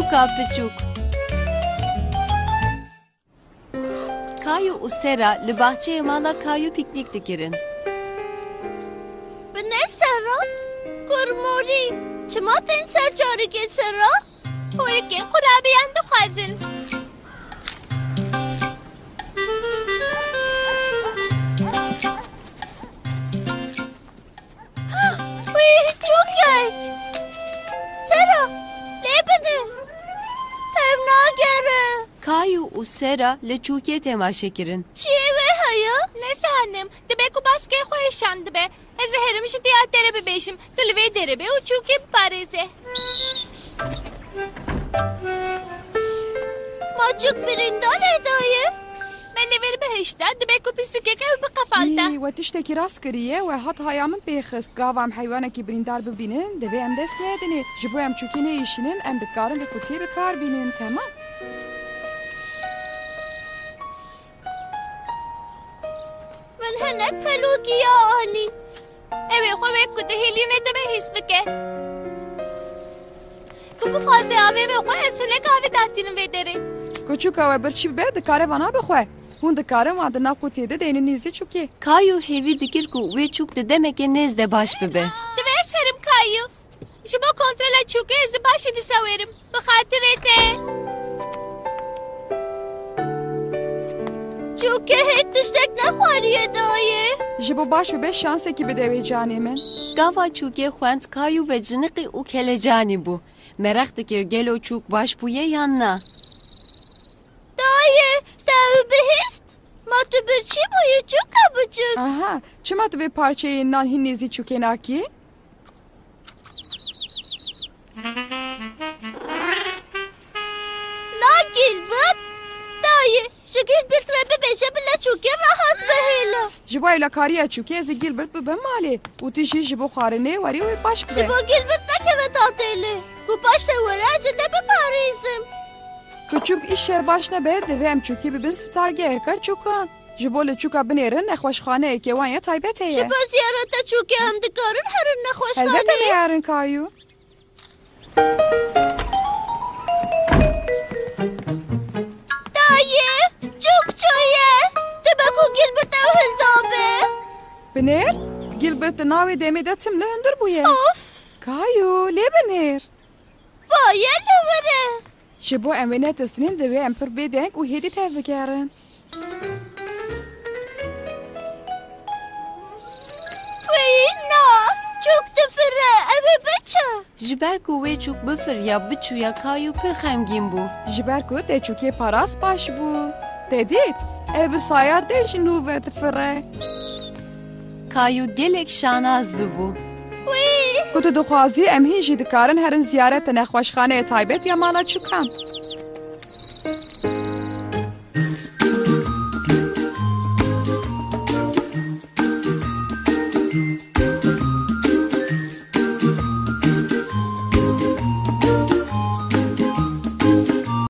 çuka piçuk. Kayu û Sera li bahçeyê mala Kayu piknik dikirin. Bi ne Sera? Kurmorî, çima tên ser careke Sera? Hûrikê qurabiyan dixwazin. Wî çok yek. Sera, lê bine. Tev nagere. Kayu û Sera li çûkê temaşe kirin. Çiyê wê heye? Lesanim, dibe ku baskê xwe hêşan dibe. Ez ê herim ji diyar tere bibêjim. Tu li vê derê be û çûkê biparêze. Macuk birinde lêdaye. Me li vê bihêşta dibe ku pîsikeke ew biqefalta. We tiştekî rast kiriye we hat haya min pêxist gava em heywanekî birîndar bibînin divê em dest nedinê ji bo em çûkî neîşînin em dikarin bi kutiyê bikar bînin temam. Min hinek pelûkiya anî. Ew ê xwe wê ku dihêlîne dibe hîs bike. Ku bixwaze avê wê xwe ez hinek avê datînim vê derê. Küçük we birçî bibe dikare vana bixwe. Hûn dikarin wan di nav kutiyê de deynin nêzî çûkê. Kayu hêvî dikir ku wê çûk di demekê nêz de baş bibe. Divê ez herim Kayu. Ji bo kontrola çûkê ez ê başê dîsewêrim. Bi xatirê te. Çûkê hêk tiştek nexwariye dayê. Ji bo baş bibe şansekî bide wê canê min. Gava çûkê xwend Kayu ve ciniqî û kelecanî bû. Merak dikir gelo çûk baş bûye yan na. Dayê, tev bihîst. Ma tu birçî bûyî çûka biçûk. Aha, çima tu vê parçeyê nan hîn nêzî çûkê nakî? Na Gilbert. Dayê, ji Gilbert re bibêje bile çûkê rahat bihêle. Ji bo evlekariya çûkê ez ê Gilbert bibim malê û tu jî ji bo xwarinê werî wê baş Ji bibe. bo Gilbert nekeve tatêlê. Bu baş te were ez ê te biparêzim. Küçük işe baş nebe divê em çûkê bibin stargeheka çûkan. Ji bo li çûka binêrin nexweşxaneyekê wan ye taybet Ji heye. bo ziyareta çûkê em dikarin herin Elbette nexweşxaneyê. neyarin Kayu. Dayê, çok çaye. Dibe ku Gilbert ew hildabe. Binêr? Gilbert di navê demê de tim li hundir bûye. Of, Kayu, lê binêr. vaye li were. Ji bo em wê netirsinin divê em pir bêdeng û hêdî tev bigerin. Wî na, çok difire ew ê biçe. Ji ber ku wê çûk bifiriya biçûya Kayu pir xemgîn bû. Ji ber ku te çûkê parast baş bû. Te dît, ev bi saya de ji nû ve difire. Kayu gelek şanaz bibû. Wî, Ku tu dixwazî em hîn jî dikarin herin ziyareta nexweşxaneyê taybet ya mala çûkan.